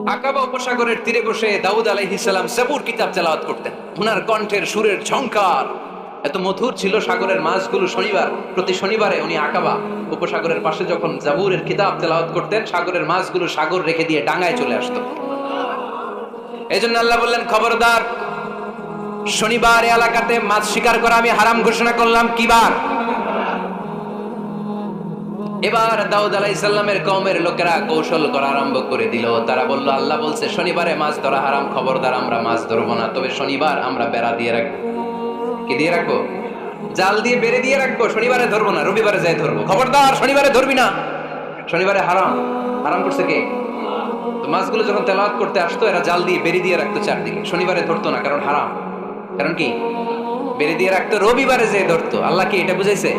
আকাবা উপসাগরের তীরে বসে দাউদ আলাইহিস সালাম জাবুর কিতাব তেলাওয়াত করতেন। ওনার কণ্ঠের সুরের ঝংকার এত মধুর ছিল, সাগরের মাছগুলো প্রতি শনিবারে উনি আকাবা উপসাগরের পাশে যখন জাবুরের কিতাব তেলাওয়াত করতেন, সাগরের মাছগুলো সাগর রেখে দিয়ে ডাঙায় চলে আসতো। এজন্য আল্লাহ বললেন, খবরদার, শনিবার এলাকাতে মাছ শিকার করা আমি হারাম ঘোষণা করলাম। কি বার? এবার দাউদ আলাইহিস সালামের কওমের লোকেরা কৌশল করা আরম্ভ করে দিল। তারা বলল, আল্লাহ বলছে শনিবারে মাছ ধরা হারাম, খবরদার আমরা মাছ ধরবো না, তবে শনিবার আমরা বেড়া দিয়ে রাখবো। কি দিয়ে রাখবো? জাল দিয়ে বেড়ে দিয়ে রাখবো। শনিবারে ধরবো না, রবিবারে যাই ধরবো। খবরদার, শনিবারে ধরবি না, শনিবারে হারাম। হারাম করছে কে? তো মাছগুলো যখন তেলাওয়াত করতে আসতো, এরা জাল দিয়ে বেড়ে দিয়ে রাখতো চারদিকে। শনিবারে ধরতো না, কারণ হারাম। কারণ কি? বেড়ে দিয়ে রাখতো, রবিবারে যে ধরতো। আল্লাহ কি এটা বুঝাইছে?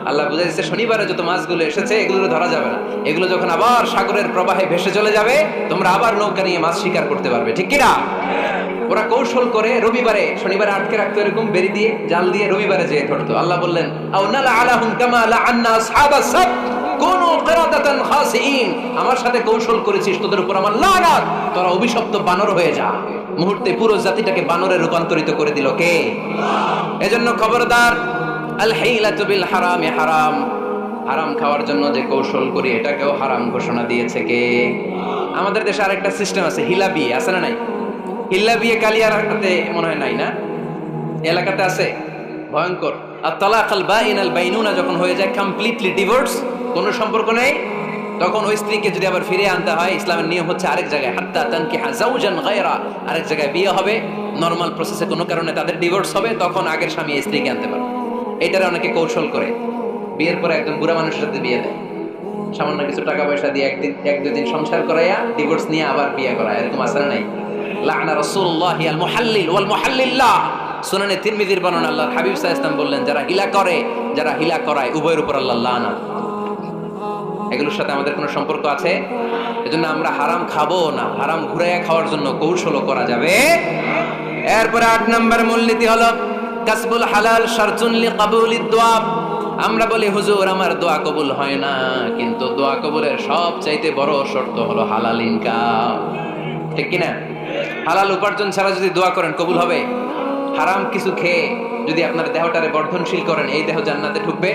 আল্লাহ বুঝাইছে শনিবারে যত মাছগুলো এসেছে এগুলো ধরা যাবে না। এগুলো যখন আবার সাগরের প্রবাহে ভেসে চলে যাবে, তোমরা আবার নৌকা নিয়ে মাছ শিকার করতে পারবে। ঠিক কিনা? ওরা কৌশল করে রবিবারে, শনিবারে আটকে রাখতো, এরকম বেরি দিয়ে জাল দিয়ে রবিবারে যেয়ে ধরতো। আল্লাহ বললেন, আও নালা আলাহুম কামা লাআন্না আসহাবাস সাbt কুনু কিরাদাতান খাসিইন। আমার সাথে কৌশল করেছিস, তোদের উপর আমার লানাত, তোরা অভিশপ্ত বানর হয়ে যা। মুহূর্তে পুরো জাতিটাকে বানরে রূপান্তরিত করে দিল কে? এজন্য খবরদার, আল হাইলাতু বিল হারামি হারাম। হারাম খাওয়ার জন্য যে কৌশল করি এটাকেও হারাম ঘোষণা দিয়েছে কে? আমাদের দেশে আরেকটা সিস্টেম আছে, হিলা বিয়ে আছে না নাই? হিল্লা বিয়ে কালিয়ারাতে মনে হয় নাই না? এলাকাতে আছে, ভয়ঙ্কর। আর তালাক আল বাইন আল বাইনুনা যখন হয়ে যায় কমপ্লিটলি ডিভোর্স, কোনো সম্পর্ক নেই, তখন ওই স্ত্রীকে যদি আবার ফিরে আনতে হয়, ইসলামের নিয়ম হচ্ছে আরেক জায়গায় হাত্তা তানকিহা যাওজান গায়রা, আরেক জায়গায় বিয়ে হবে, নরমাল প্রসেসে কোনো কারণে তাদের ডিভোর্স হবে, তখন আগের স্বামী স্ত্রীকে আনতে পারবে। এইটারে অনেকে কৌশল করে বিয়ের পরে একজন বুড়া মানুষের সাথে বিয়ে দেয়, সামান্য কিছু টাকা পয়সা দিয়ে এক দুদিন সংসার করাইয়া ডিভোর্স নিয়ে আবার বিয়ে করায়। এরকম আছে না নাই? লাআনা রাসূলুল্লাহি আল মুহাল্লিল ওয়াল মুহাল্লিল্লাহ। সুনানে তিরমিজির বর্ণনা, আল্লাহর হাবিব সাল্লাল্লাহু আলাইহি ওয়াসাল্লাম বললেন, যারা হিলা করে, যারা হিলা করায়, উভয়ের উপর আল্লাহ লানাত। এগুলোর সাথে আমাদের কোনো সম্পর্ক আছে? এজন্য আমরা হারাম খাবো না। হারাম ঘুরাইয়া খাওয়ার জন্য কৌশলও করা যাবে। এরপরে 8 নম্বর মূলনীতি হলো কাসবুল হালাল শারতুন লিকাবুলিদ দুআ। আমরা বলি, হুজুর আমার দোয়া কবুল হয় না, কিন্তু দোয়া কবুলের সবচাইতে বড় শর্ত হলো হালাল ইনকাম। ঠিক কিনা? হালাল উপার্জন ছাড়া যদি দোয়া করেন কবুল হবে? হারাম কিছু খেয়ে যদি আপনার দেহটারে বর্ধনশীল করেন, এই দেহ জান্নাতে ঢুকবে?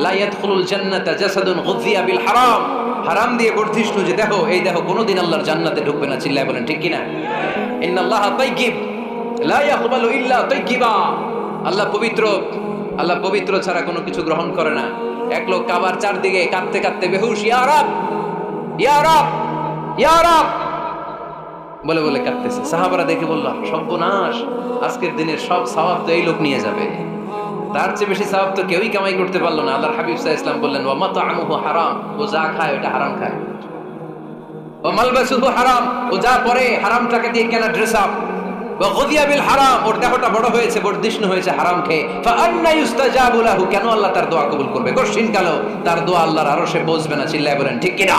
লা ইয়াদখুলুল জান্নাতা জাসাদুন গুযিয়া বিল হারাম। হারাম দিয়ে বর্ধিষ্ণু যে দেহ, এই দেহ কোনোদিন আল্লাহর জান্নাতে ঢুকবে না। চিল্লায় বলেন ঠিক কিনা? ইন্নাল্লাহা তাইয়্যিব লা ইয়াকবালু ইল্লা তাইয়্যিবা। আল্লাহ পবিত্র, আল্লাহ পবিত্র ছাড়া কোনো কিছু গ্রহণ করে না। এক লোক কাবার চারদিকে কাঁদতে কাঁদতে বেহুশ, ইয়া রাব, ইয়া রাব, ইয়া রাব বলে বলে কাঁদতেছে। সাহাবারা দেখে বলল, সর্বনাশ, আজকের দিনের সব সওয়াব তো এই লোক নিয়ে যাবে। তার চেয়ে বেশি সওয়াব তো কেউই কামাই করতে পারলো না। আল্লাহর হাবিব সাল্লাল্লাহু আলাইহি ওয়াসাল্লাম বললেন, ওয়া মাতআমুহু হারাম, ও যা খায় ওটা হারাম খায়। ওয়া মালবাসুহু হারাম, ও যা পরে হারাম টাকা দিয়ে কেনা ড্রেস আপ। ওয়া গুযিয়া বিল হারাম, ওর দেহটা বড় হয়েছে, বর্ধিষ্ণু হয়েছে হারাম খেয়ে। ফাআন্না ইউস্তাজাবু লাহু, কেন আল্লাহ তার দোয়া কবুল করবে? কঠিন কালো তার দোয়া আল্লাহর আরশে পৌঁছবে না। চিল্লায় বলেন ঠিক কিনা?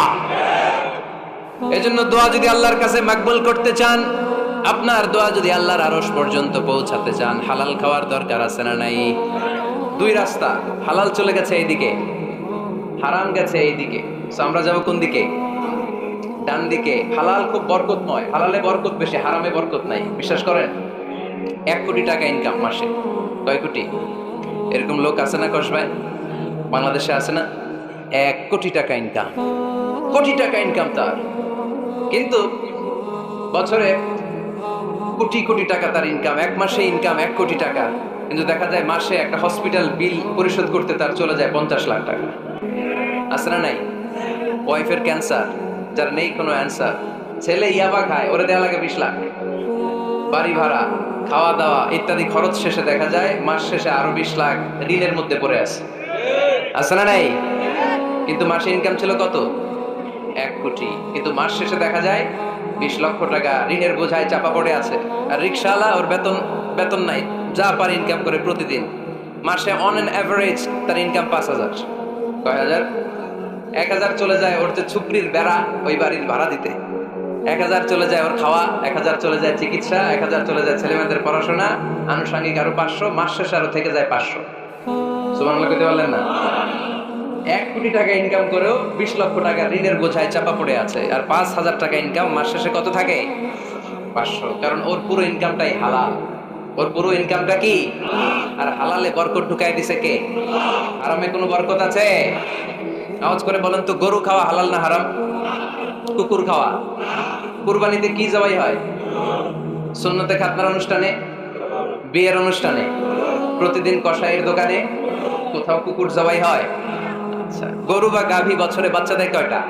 এজন্য দোয়া যদি আল্লাহর কাছে মাকবুল করতে চান, আপনার দোয়া যদি আল্লাহর আরশ পর্যন্ত পৌঁছাতে চান, হালাল খাওয়ার দরকার আছে না নাই? 2 রাস্তা, হালাল চলে গেছে এইদিকে, হারাম গেছে এইদিকে। সো আমরা যাব কোন দিকে? ডান দিকে। হালাল খুব বরকতময়, হালালে বরকত বেশি, হারামে বরকত নাই। বিশ্বাস করেন? 1 কোটি টাকা ইনকাম মাসে। কয় কোটি? এরকম লোক আছে না কসবায়? বাংলাদেশে আছে না? 1 কোটি টাকা ইনকাম, কোটি টাকা ইনকাম তার, কিন্তু বছরে কোটি কোটি টাকা তার ইনকাম। 1 মাসে ইনকাম 1 কোটি টাকা, কিন্তু দেখা যায় মাসে একটা হসপিটাল বিল পরিশোধ করতে তার চলে যায় 50 লাখ টাকা। আছে না নাই? ওয়াইফের ক্যান্সার, যার নেই কোনো অ্যান্সার। ছেলে ইয়াবা খায়, ওরে দেওয়া লাগে 20 লাখ। বাড়ি ভাড়া, খাওয়া দাওয়া ইত্যাদি খরচ শেষে দেখা যায় মাস শেষে আরো 20 লাখ ঋণের মধ্যে পড়ে আছে। আছে না নাই? কিন্তু মাসে ইনকাম ছিল কত? 1 কোটি, কিন্তু মাস শেষে দেখা যায় 20 লক্ষ টাকা ঋণের বোঝায় চাপা পড়ে আছে। আর রিক্সাওয়ালা, ওর বেতন নাই, যা পারে ইনকাম করে প্রতিদিন। মাসে অন অ্যান অ্যাভারেজ তার ইনকাম 5,000। কয় হাজার? 1,000 চলে যায় ওর যে ছুপড়ির বেড়া, ওই বাড়ির ভাড়া দিতে। 1,000 চলে যায় ওর খাওয়া, 1,000 চলে যায় চিকিৎসা, 1,000 চলে যায় ছেলেমেয়েদের পড়াশোনা, আনুষঙ্গিক আরো 500, মাস শেষে আরো থেকে যায় 500। সুবহানাল্লাহ কইতে পারলেন না? 1 কোটি টাকা ইনকাম করেও 20 লক্ষ টাকা ঋণের বোঝায় চাপা পড়ে আছে, আর 5,000 টাকা ইনকাম, মাস শেষে কত থাকে? 500। কারণ ওর পুরো ইনকামটাই হালাল। ওর পুরো ইনকামটা কি? আর হালালে বরকত ঢুকাই দিছে কে? হারামে কোনো বরকত আছে? আওয়াজ করে বলেন তো, গরু খাওয়া হালাল না হারাম? কুকুর খাওয়া? কুরবানিতে কি জবাই হয়? সুন্নতে খাতনার অনুষ্ঠানে, বিয়ের অনুষ্ঠানে, প্রতিদিন কসাইয়ের দোকানে, কোথাও কুকুর জবাই হয়? আচ্ছা, গরু বা গাভী বছরে বাচ্চা দেয় কয়টা?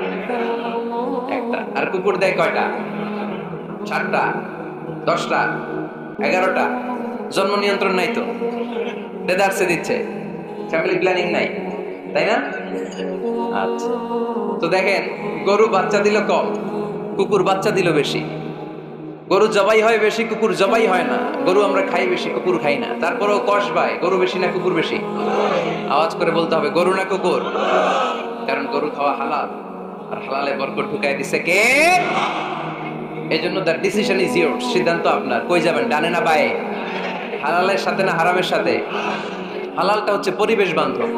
একটা। আর কুকুর দেয় কয়টা? 7টা, 10টা, 11টা। জন্ম নিয়ন্ত্রণ নাই তো, দেদারসে দিচ্ছে, ফ্যামিলি প্ল্যানিং নাই, তাই না? আচ্ছা, তো দেখেন, গরু বাচ্চা দিল কম, কুকুর বাচ্চা দিল বেশি। গরু জবাই হয় বেশি, কুকুর জবাই হয় না। গরু আমরা খাই বেশি, কুকুর খাই না। তারপরেও কষ ভাই, গরু বেশি না কুকুর বেশি? আওয়াজ করে বলতে হবে, গরু না কুকুর? কারণ গরু খাওয়া হালাল, আর হালালে বরকত ঢুকাই দিছে কে? এই জন্য দ্য ডিসিশন ইজ ইয়োর, সিদ্ধান্ত আপনার। কই যাবেন, ডানে না বায়ে? হালালের সাথে না হারামের সাথে? হালালটা হচ্ছে পরিবেশ বান্ধব।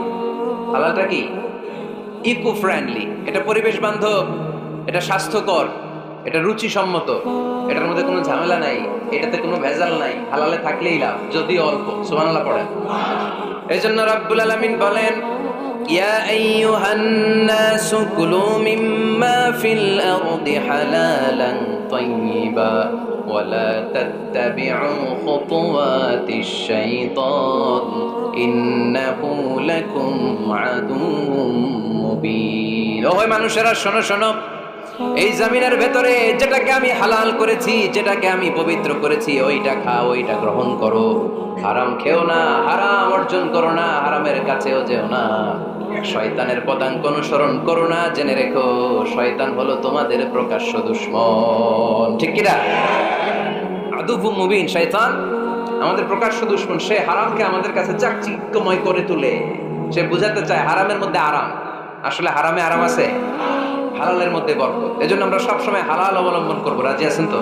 হালালটা কি? Eco friendly. এটা পরিবেশ বান্ধব, এটা স্বাস্থ্যকর, এটা রুচিসম্মত, এটার মধ্যে কোনো ঝামেলা নাই, এটাতে কোনো ভেজাল নাই। হালালে থাকলেই লাভ, যদি অল্প। সুবহানাল্লাহ পড়েন। এই জন্য রাব্বুল আলামিন বলেন, ইয়া আইয়ুহান নাসু কুলু মিম্মা ফিল আরদি হালালান তাইয়্যিবা ওয়া লা তাত্তাবি'উ খুতুওয়াতিশ শাইতান ইন্নাহু লাকুম আদুউম মুবিন। ওহে মানুষেরা, শোনো শোনো, এই জমিনের ভেতরে যেটাকে আমি হালাল করেছি, যেটাকে আমি পবিত্র করেছি, ওইটা খাও, ওইটা গ্রহণ করো। হারাম খেও না, হারাম অর্জন করো না, হারামের কাছেও যেও না। শয়তানের পদাঙ্ক অনুসরণ করো না। জেনে রেখো, শয়তান হলো তোমাদের প্রকাশ্য দুশমন। ঠিক কিনা? আদুউম মুবিন। শয়তান আমাদের প্রকাশ্য দুশমন। সে হারামকে আমাদের কাছে চাকচিক্যময় করে তুলে। সে বুঝাতে চায় হারামের মধ্যে আরাম। আসলে হারামে আরাম আছে, হালালের মধ্যে বরকত। এজন্য আমরা সবসময় হালাল অবলম্বন করবো। রাজি আছেন তো?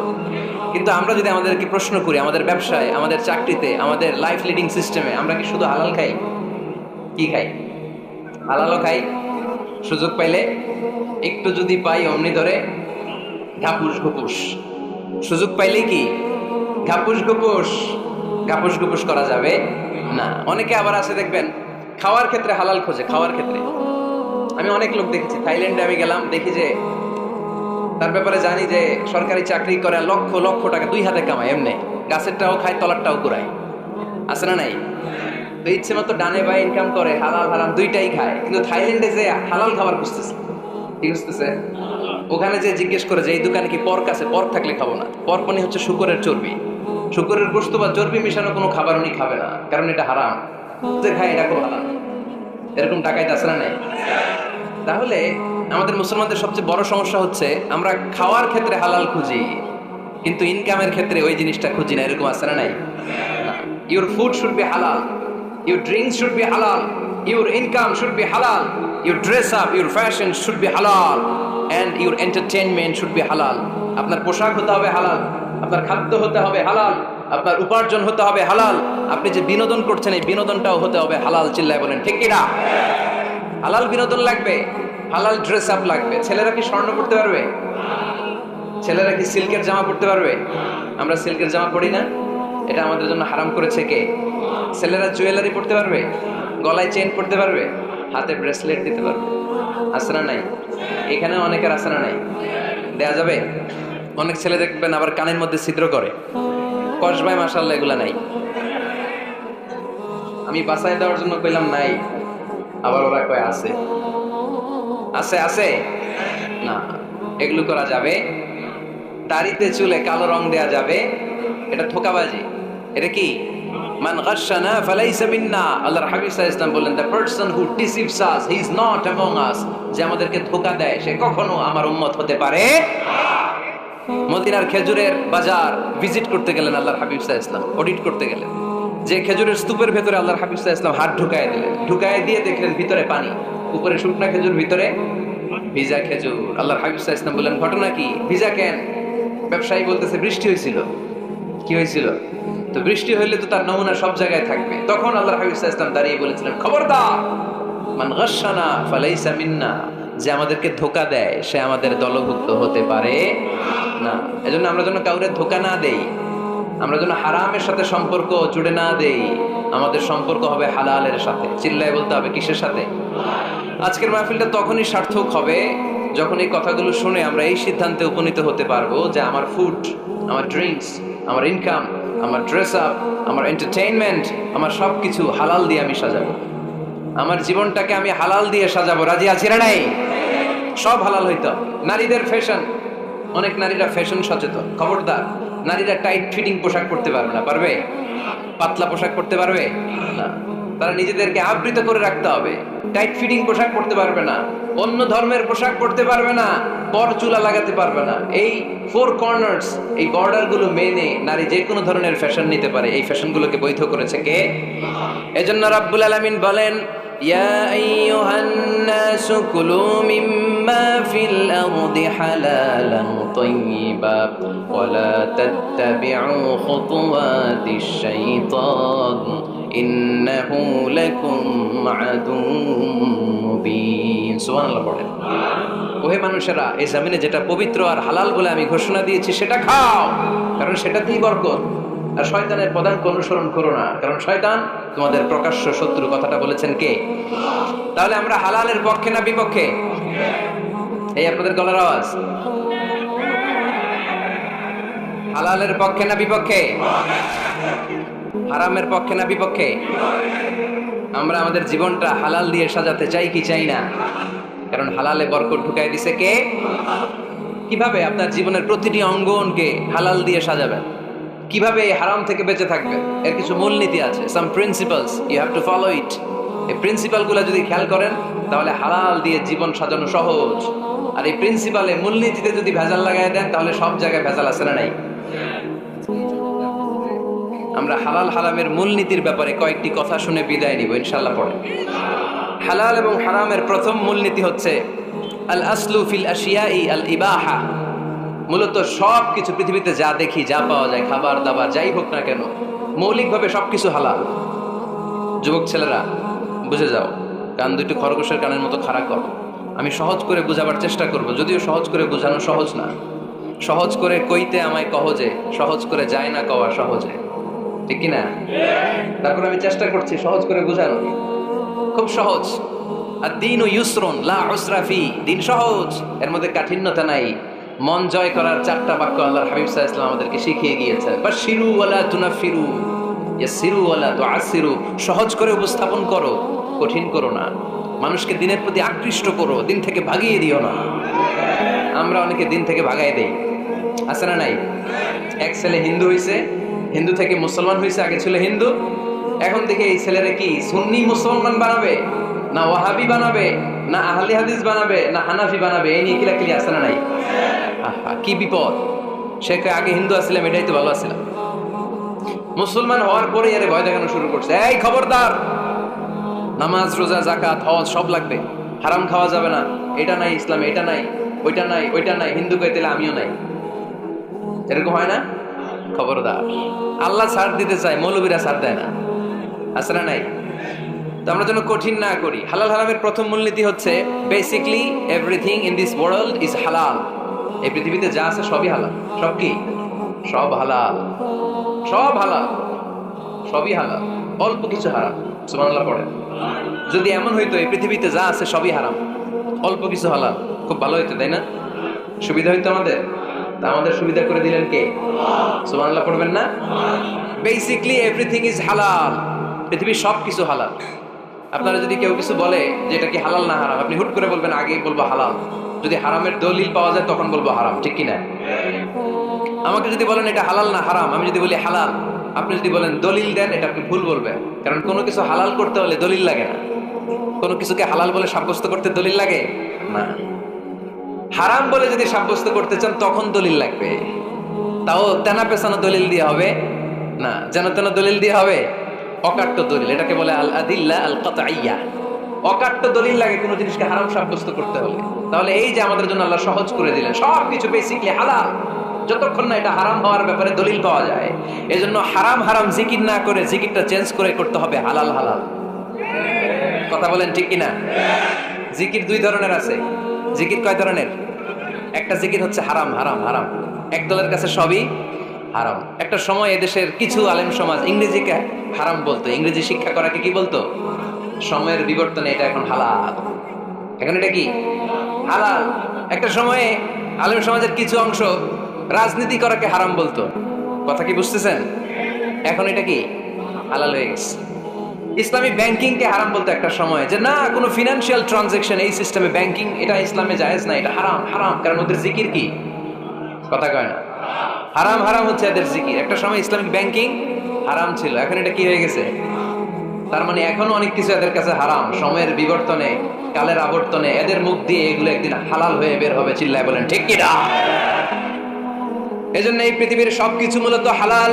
কিন্তু আমরা যদি আমাদেরকে প্রশ্ন করি, আমাদের ব্যবসায়, আমাদের চাকরিতে, আমাদের লাইফ লিডিং সিস্টেমে আমরা কি শুধু হালাল খাই? কি খাই? হালালও খাই, সুযোগ পাইলে একটু যদি পাই অমনি ধরে ঘাপুস ঘুপুস। সুযোগ পাইলে কি ঘাপুস ঘুপুস? ঘাপুস ঘুপুস করা যাবে না। অনেকে আবার আছে দেখবেন, খাওয়ার ক্ষেত্রে হালাল খোঁজে। খাওয়ার ক্ষেত্রে আমি অনেক লোক দেখেছি। থাইল্যান্ডে আমি গেলাম, দেখি যে তার ব্যাপারে জানি যে সরকারি চাকরি করে, লক্ষ লক্ষ টাকা 2 হাতে কামায়। এমনি গাছেরটাও খায়, তলারটাও কুড়ায়। আছে না নাই? তো ইচ্ছে মতো ডানে বাই ইনকাম করে, হালাল হারাম দুইটাই খায়। কিন্তু থাইল্যান্ডে যে হালাল খাবার খুঁজতেছে, কি খুঁজতেছে? ওখানে যে জিজ্ঞেস করে যে এই দোকানে কি পর্ক আছে? পর্ক থাকলে খাবো না। পর্ক মানে হচ্ছে শুকরের চর্বি। শুকরের গোশত বা চর্বি মিশানো কোনো খাবার উনি খাবে না, কারণ এটা হারাম। যে খায় এটা খুব হারাম। এরকম টাকাইতে আছে না নাই? তাহলে আমাদের মুসলমানদের সবচেয়ে বড় সমস্যা হচ্ছে আমরা খাওয়ার ক্ষেত্রে হালাল খুঁজি, কিন্তু ইনকামের ক্ষেত্রে ওই জিনিসটা খুঁজি না। এরকম আছে না নাই? Your food should be halal, your drinks should be halal, your income should be halal, your dress up, your fashion should be halal, and your entertainment should be halal. আপনার পোশাক হতে হবে হালাল, আপনার খাদ্য হতে হবে হালাল, আপনার উপার্জন হতে হবে হালাল, আপনি যে বিনোদন করছেন এই বিনোদনটাও হতে হবে হালাল। চিল্লায় বলেন ঠিক কিনা? হালাল বিনোদন লাগবে, হালাল ড্রেস আপ লাগবে। ছেলেরা কি স্বর্ণ পড়তে পারবে? ছেলেরা কি সিল্কের জামা পড়তে পারবে? আমরা সিল্কের জামা পরি না, এটা আমাদের জন্য হারাম করেছে কে? ছেলেরা জুয়েলারি পড়তে পারবে? গলায় চেইন পড়তে পারবে? হাতে ব্রেসলেট দিতে পারবে? আছে না নাই? এখানে অনেকের আছে না নাই? দেয়া যাবে? অনেক ছেলে দেখবেন আবার কানের মধ্যে ছিদ্র করে। কসবাই মাশাআল্লাহ এগুলা নাই। আমি বাসায় দেওয়ার জন্য কইলাম নাই, আবার ওরা কয় আছে। আছে আছে না, এগুলো করা যাবে? দাড়িতে চুলে কালো রং দেয়া যাবে? এটা ধোঁকাবাজি। এটা কি? মান গাশশানা ফালাইসা মিন্না। আল্লাহর হাবিব সাল্লাল্লাহু আলাইহি ওয়াসাল্লাম বলেন, the person who deceives us he is not among আস। যে আমাদেরকে ধোঁকা দেয় সে কখনো আমার উম্মত হতে পারে। মদিনার খেজুরের বাজার ভিজিট করতে গেলেন আল্লাহর হাবিব সাল্লাল্লাহু আলাইহি ওয়াসাল্লাম, অডিট করতে গেলেন। যে খেজুরের স্তূপের ভেতরে আল্লাহর হাবিব সাল্লাল্লাহু আলাইহি ওয়াসাল্লাম হাত ঢুকায় দিলেন। ঢুকায় দিয়ে দেখলেন ভিতরে পানি, উপরে শুকনা খেজুর, ভিতরে ভিজা খেজুর। আল্লাহর হাবিব সাল্লাল্লাহু আলাইহি ওয়াসাল্লাম বললেন, ঘটনা কি? ভিজা কেন? ব্যবসায়ী বলতেছে বৃষ্টি হয়েছিল। কি হয়েছিল? তো বৃষ্টি হইলে তো তার নমুনা সব জায়গায় থাকবে। তখন আল্লাহর হাবিব সাল্লাল্লাহু আলাইহি ওয়াসাল্লাম দাঁড়িয়ে বলেছিলেন, খবরদার, মান গাশশানা ফালাইসা মিন্না, যে আমাদেরকে ধোঁকা দেয় সে আমাদের দলভুক্ত হতে পারে না। এজন্য আমরা যেন কাউরে ধোঁকা না দেই, আমরা যেন হারামের সাথে সম্পর্ক জুড়ে না দেই, আমাদের সম্পর্ক হবে হালালের সাথে। চিল্লায় বলতে হবে কিসের সাথে? আজকের মাহফিলটা তখনই সার্থক হবে যখন এই কথাগুলো শুনে আমরা এই সিদ্ধান্তে উপনীত হতে পারবো যে আমার ফুড, আমার ড্রিঙ্কস, আমার ইনকাম, আমার ড্রেস আপ, আমার এন্টারটেইনমেন্ট, আমার সব কিছু হালাল দিয়ে আমি সাজাবো। আমার জীবনটাকে আমি হালাল দিয়ে সাজাবো। রাজি আছি না নাই? সব হালাল হইতো। নারীদের ফ্যাশন, অনেক নারীরা ফ্যাশন সচেতন, খবরদার। নারীরা টাইট ফিটিং পোশাক পরতে পারবে না। পারবে? পাতলা পোশাক পরতে পারবে না। তারা নিজেদেরকে আবৃত করে রাখতে হবে। টাইট ফিটিং পোশাক পরতে পারবে না, অন্য ধর্মের পোশাক পরতে পারবে না, পর চুলা লাগাতে পারবে না। এই ফোর কর্নার্স, এই বর্ডার গুলো মেনে নারী যে কোনো ধরনের ফ্যাশন নিতে পারে। এই ফ্যাশন গুলোকে বৈধ করেছে কে? এজন্য রাব্বুল আলামিন বলেন, ইয়া আইয়ুহান নাসু কুলু মিম্মা ফিল আরদি হালালান তাইয়্যিবা ওয়া লা তাত্তাবিউ খুতুওয়াতিশ শাইতান ইন্নাহু লাকুম আদুউম মুবিন। সুবহানাল্লাহ পড়েন। ওহে মানুষেরা, এই জমিনে যেটা পবিত্র আর হালাল বলে আমি ঘোষণা দিয়েছি সেটা খাও, কারণ সেটাতেই বরকত। আর শয়তানের পদাঙ্ক অনুসরণ করো না, কারণ শয়তান তোমাদের প্রকাশ্য শত্রু। কথাটা বলেছেন কে? তাহলে আমরা হালালের পক্ষে না বিপক্ষে? এই আপনাদের গলার আওয়াজ। হালালের পক্ষে না বিপক্ষে? হারামের পক্ষে না বিপক্ষে? আমরা আমাদের জীবনটা হালাল দিয়ে সাজাতে চাই কি চাই না? কারণ হালালে বরকত ঢুকাই দিছে কে? কিভাবে আপনার জীবনের প্রতিটি অঙ্গনকে হালাল দিয়ে সাজাবেন? কিভাবে এই হারাম থেকে বেঁচে থাকবেন? এর কিছু মূলনীতি আছে, some principles, you have to follow it. এই প্রিন্সিপালগুলো যদি খেয়াল করেন তাহলে হালাল দিয়ে জীবন সাজানো সহজ। আর এই প্রিন্সিপালে, মূলনীতিতে যদি ভেজাল লাগাই দেন তাহলে সব জায়গায় ভেজাল আছে না নাই? আমরা হালাল হারামের মূলনীতির ব্যাপারে কয়েকটি কথা শুনে বিদায় নিব ইনশাআল্লাহ। পড়ে হালাল এবং হারামের প্রথম মূলনীতি হচ্ছে আল আসলু ফিল আশিয়াই আল ইবাহা। মূলত সব কিছু পৃথিবীতে যা দেখি, যা পাওয়া যায়, খাবার দাবার যাই হোক না কেন, মৌলিকভাবে সবকিছু হালাল। যুবক ছেলেরা বুঝে যাও, কান দুটো খরগোশের কানের মতো খাড়া করো। আমি সহজ করে বোঝাবার চেষ্টা করব, যদিও সহজ করে বোঝানো সহজ না। সহজ করে কইতে আমায় কহজে, সহজ করে যায় না কওয়া সহজে, ঠিক কিনা? তারপর আমি চেষ্টা করছি সহজ করে বোঝানো। খুব সহজ। আর দিন ও ইউসরুন লা উসরা ফি, দিন সহজ, এর মধ্যে কাঠিন্যতা নাই। মন জয় করার 4টা বাক্য আল্লাহর হাবিব সাল্লাল্লাহু আলাইহি ওয়াসাল্লাম আমাদেরকে শিখিয়ে গিয়েছেন। বাশিরু ওয়ালা তুনাফিরু, ইয়াসিরু ওয়ালা তুআসিরু। সহজ করে উপস্থাপন করো, কঠিন করো না। মানুষকে দিনের প্রতি আকৃষ্ট করো, দিন থেকে ভাগিয়ে দিও না। আমরা অনেকে দিন থেকে ভাগাই দেই, আছে না নাই? এক ছেলে হিন্দু হইছে, হিন্দু থেকে মুসলমান হইছে, আগে ছিল হিন্দু, এখন থেকে এই ছেলেরা কি সুন্নি মুসলমান বানাবে, না ওয়াহাবি বানাবে, না আহলে হাদিস বানাবে, না হানাফি বানাবে, এই নিয়ে কিলাকিলি আছে না নাই? কি বিপদ! সে আগে হিন্দু আসছিলাম, এটাই তো ভালো আসছিলাম। মুসলমান হওয়ার পরে এর ভয় দেখানো শুরু করছে, এই খবরদার, নামাজ রোজা জাকাত হজ সব লাগবে, হারাম খাওয়া যাবে না, এটা নাই ইসলামে, এটা নাই, ওইটা নাই, ওইটা নাই, হিন্দু কই তাহলে আমিও নাই। এরকম হয় না? খবরদার। আল্লাহ ছাড় দিতে চায়, মৌলবীরা ছাড় দেয় না, আছে না নাই? তো আমরা যেন কঠিন না করি। হালাল হারামের প্রথম মূলনীতি হচ্ছে basically everything in this world is হালাল। এই পৃথিবীতে যা আছে সবই হালাল। সব কি? সব হালাল, সব হালাল, সবই হালাল, অল্প কিছু হারাম। সুবহানাল্লাহ পড়েন। যদি এমন হইতো এই পৃথিবীতে যা আছে সবই হারাম, অল্প কিছু হালাল, খুব ভালো হইতো, তাই না? সুবিধা হইতো আমাদের। তা আমাদের সুবিধা করে দিলেন কে? সুবহানাল্লাহ পড়বেন না? বেসিকলি এভরিথিং ইজ হালাল। পৃথিবীর সব কিছু হালাল। আপনারা যদি কেউ কিছু বলে যে এটা কি হালাল না হারাম, আপনি হুট করে বলবেন আগেই বলবো হালাল। যদি হারামের দলিল পাওয়া যায় তখন বলবো হারাম, ঠিক কিনা? আমাকে যদি বলেন এটা হালাল না হারাম, আমি যদি বলি হালাল, আপনি যদি বলেন দলিল দেন, এটা আপনি ভুল বলবেন। কারণ কোনো কিছু হালাল করতে হলে দলিল লাগে না। কোনো কিছুকে হালাল বলে সাব্যস্ত করতে দলিল লাগে না। হারাম বলে যদি সাব্যস্ত করতে চান তখন দলিল লাগবে, তাও তেনা পেছানো দলিল দিয়ে হবে না, যেন তেন দলিল দিয়ে হবে, অকাট্য দলিল। এটাকে বলে আল আদিল্লা আল কাতঈয়া। অকাট্য দলিল লাগে কোনো জিনিসকে হারাম সাব্যস্ত করতে হলে। তাহলে এই যে আমাদের জন্য আল্লাহ সহজ করে দিলেন, সব কিছু বেসিকলি হালাল, যতক্ষণ না এটা হারাম হওয়ার ব্যাপারে দলিল পাওয়া যায়। এজন্য হারাম হারাম জিকির না করে জিকিরটা চেঞ্জ করে করতে হবে হালাল হালাল। কথা বলেন ঠিক কিনা? জিকির দুই ধরনের আছে। জিকির কয় ধরনের? একটা জিকির হচ্ছে হারাম হারাম হারাম, একদলের কাছে সবই হারাম। একটা সময় এদেশের কিছু আলেম সমাজ ইংরেজিকে হারাম বলতো, ইংরেজি শিক্ষা করাকে কি বলতো? সময়ের বিবর্তনে এটা এখন হালাল। এখন এটা কি হালাল। একটা সময়ে আলেম সমাজের কিছু অংশ রাজনীতি করাকে হারাম বলতো, কথা কি বুঝতেছেন? এখন এটা কি হালাল হয়ে গেছে। ইসলামী ব্যাংকিং কে হারাম বলতো একটা সময়, যে না কোনো ফিনান্সিয়াল ট্রানজাকশন এই সিস্টেমে ব্যাংকিং এটা ইসলামে জায়েজ না, এটা হারাম হারাম, কারণ ওদের জিকির কি, কথা কয় না, হারাম হারাম হচ্ছে এদের জিকির। একটা সময় ইসলামিক ব্যাংকিং হারাম ছিল, এখন এটা কি হয়ে গেছে? তার মানে এখনো অনেক কিছু এদের কাছে হারাম। সময়ের বিবর্তনে, কালের আবর্তনে এদের মুখ দিয়ে এগুলো একদিন হালাল হয়ে বের হবে। চিল্লায় বলেন ঠিক কি না? এজন্য এই পৃথিবীর সবকিছু মূলত হালাল,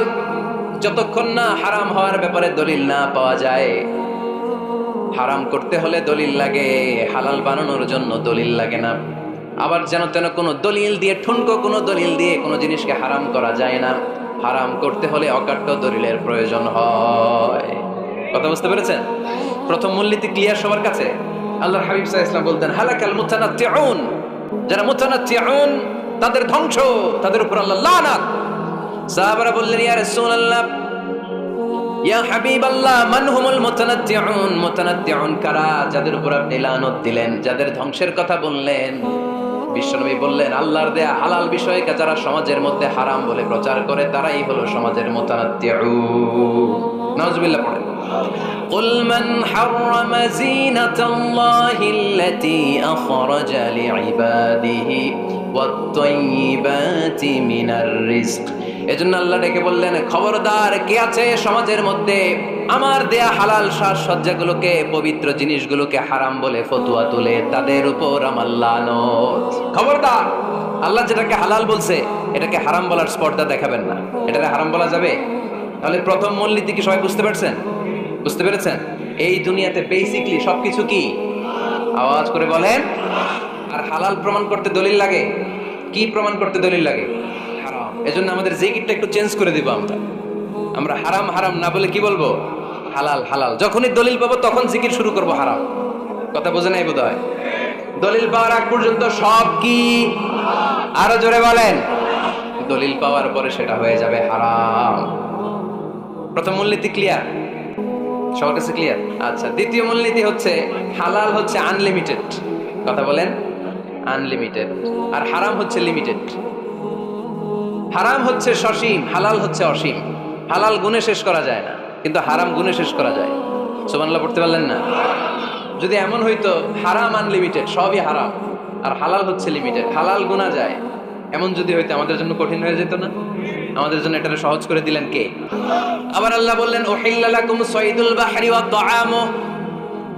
যতক্ষণ না হারাম হওয়ার ব্যাপারে দলিল না পাওয়া যায়। হারাম করতে হলে দলিল লাগে, হালাল বানানোর জন্য দলিল লাগে না। আবার যেন তেন কোনো দলিল দিয়ে, ঠুনকো কোনো দলিল দিয়ে কোনো জিনিসকে হারাম করা যায় না। হারাম করতে হলে অকাট্য দলিলের প্রয়োজন হয়। কথা বুঝতে পেরেছেন? প্রথম মূলনীতি ক্লিয়ার সবার কাছে? আল্লাহর হাবিব সাল্লাল্লাহু আলাইহি ওয়াসাল্লাম বলতেন, হালাকাল মুতানাত্তিউন, যারা মুতানাত্তিউন তাদের ধ্বংস, তাদের উপর আল্লাহর লানাত। সাহাবারা বললেন, ইয়া রাসূলুল্লাহ, ইয়া হাবিবাল্লাহ, মান হুমুল মুতানাত্তিউন? মুতানাত্তিউন কারা, যাদের উপর আপনি লানত দিলেন, যাদের ধ্বংসের কথা বললেন? বিশ্বনবী বললেন, আল্লাহর দেয়া হালাল বিষয়কে যারা সমাজের মধ্যে হারাম বলে প্রচার করে, তারাই হলো সমাজের মুতানাত্তিউন। নাউজুবিল্লাহ পড়েন। قل من حرم زينة الله التي أخرج لعباده والطيبات من الرزق। এজন্য আল্লাহ ডেকে বললেন, খবরদার, কে আছে সমাজের মধ্যে আমার দেয়া হালাল সাজসজ্জাগুলোকে, পবিত্র জিনিসগুলোকে হারাম বলে ফতোয়া তুলে, তাদের উপর আমার লানত। খবরদার, আল্লাহ যেটাকে হালাল বলছে এটাকে হারাম বলার স্পর্ধা দেখাবেন না। এটাকে হারাম বলা যাবে? তাহলে প্রথম মূলনীতি কি সবাই বুঝতে পারছেন? বুঝতে পেরেছেন? এই দুনিয়াতে বেসিকলি সবকিছু কি, আওয়াজ করে বলেন। আর হালাল প্রমাণ করতে দলিল লাগে। কি প্রমাণ করতে দলিল লাগে? হারাম। এজন্য আমাদের জিকিরটা একটু চেঞ্জ করে দিব। আমরা হারাম হারাম না বলে কি বলবো? হালাল হালাল। যখনই দলিল পাবো তখন জিকির শুরু করব হারাম। কথা বোঝে নাই বোধহয়? দলিল পাওয়ার আগ পর্যন্ত সব কি, আরো জোরে বলেন। দলিল পাওয়ার পরে সেটা হয়ে যাবে হারাম। প্রথম মূলনীতি ক্লিয়ার? সবার কাছে ক্লিয়ার? আচ্ছা, দ্বিতীয় মূলনীতি হচ্ছে, হালাল হচ্ছে আনলিমিটেড। কথা বলেন, আনলিমিটেড। আর হারাম হচ্ছে লিমিটেড। হারাম হচ্ছে সসীম, হালাল হচ্ছে অসীম। হালাল গুণে শেষ করা যায় না, কিন্তু হারাম গুণে শেষ করা যায়। সুবহানাল্লাহ পড়তে পারলেন না? যদি এমন হইতো হারাম আনলিমিটেড, সবই হারাম, আর হালাল হচ্ছে লিমিটেড, হালাল গুণা যায়, এমন যদি হইতো আমাদের জন্য কঠিন হয়ে যেত না? আমাদের জন্য এটা সহজ করে দিলেন কে? আবার আল্লাহ বললেন, উহিল্লা লাকুম সাইদুল বাহরি ওয়া তাআমু,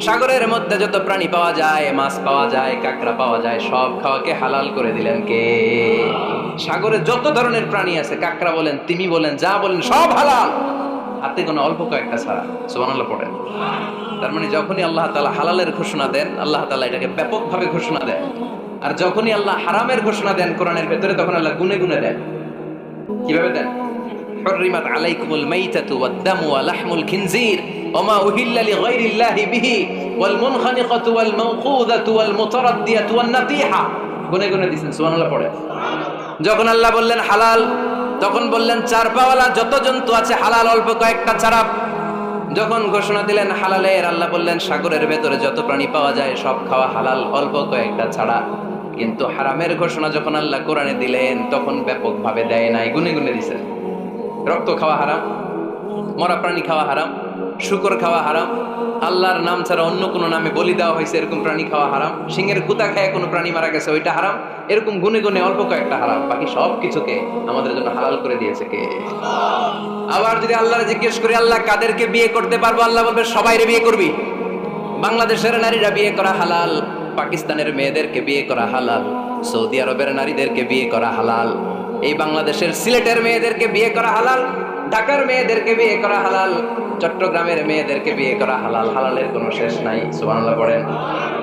সাগরের মধ্যে যত প্রাণী পাওয়া যায়, মাছ পাওয়া যায়, কাঁকড়া পাওয়া যায়, সব খাওয়াকে হালাল করে দিলেন কে? সাগরে যত ধরনের প্রাণী আছে, কাঁকড়া বলেন, তিমি বলেন, যা বলেন, সব হালাল, হাতে কোনো অল্প কয়েকটা ছাড়া। সুবহানাল্লাহ পড়েন। তার মানে যখনই আল্লাহ তাআলা হালালের ঘোষণা দেন, আল্লাহ তাআলা এটাকে ব্যাপকভাবে ঘোষণা দেন। আর যখনই আল্লাহ হারামের ঘোষণা দেন কোরআনের ভেতরে, তখন আল্লাহ গুনে গুনে দেন। কিভাবে দেন? হুররিমাত আলাইকুমুল মাইতাতু ওয়াদ-দামু ওয়া লাহমুল খিনজির ওয়া মা উহিল্লা লিগাইরিল্লাহি বিহি ওয়াল মুনখানিকাতু ওয়াল মাওকুযাতু ওয়াল মুতারাদ্দিয়াতু ওয়ান নাতিহা। গুনে গুনে দিয়েছেন। সুবহানাল্লাহ পড়ে। যখন আল্লাহ বললেন হালাল, তখন বললেন চার পাওয়ালা যত জন্তু আছে হালাল, অল্প কয়েকটা ছাড়া। যখন ঘোষণা দিলেন হালালের, আল্লাহ বললেন সাগরের ভেতরে যত প্রাণী পাওয়া যায় সব খাওয়া হালাল, অল্প কয়েকটা ছাড়া। কিন্তু হারামের ঘোষণা যখন আল্লাহ কোরআনে দিলেন, তখন ব্যাপকভাবে দেয় নাই, গুনে গুনে দিয়েছেন। রক্ত খাওয়া হারাম, মরা প্রাণী খাওয়া হারাম, শূকর খাওয়া হারাম, আল্লাহর নাম ছাড়া অন্য কোনো নামে বলি দেওয়া হয়েছে এরকম প্রাণী খাওয়া হারাম, সিংহের কুতা খায় কোনো প্রাণী মারা গেছে ওইটা হারাম। এরকম গুনে গুনে অল্প কয়েকটা হারাম, বাকি সব কিছুকে আমাদের জন্য হালাল করে দিয়েছে কে? আবার যদি আল্লাহর জিজ্ঞেস করি, আল্লাহ কাদেরকে বিয়ে করতে পারবো? আল্লাহ বলবে সবাইরে বিয়ে করবি। বাংলাদেশের নারীরা বিয়ে করা হালাল, পাকিস্তানের মেয়েদেরকে বিয়ে করা হালাল, সৌদি আরবের নারীদেরকে বিয়ে করা হালাল, এই বাংলাদেশের সিলেটের মেয়েদেরকে বিয়ে করা হালাল, ঢাকার মেয়েদেরকে বিয়ে করা হালাল, চট্টগ্রামের মেয়েদেরকে বিয়ে করা হালাল, হালালের কোনো শেষ নাই, সুবহানাল্লাহ পড়েন।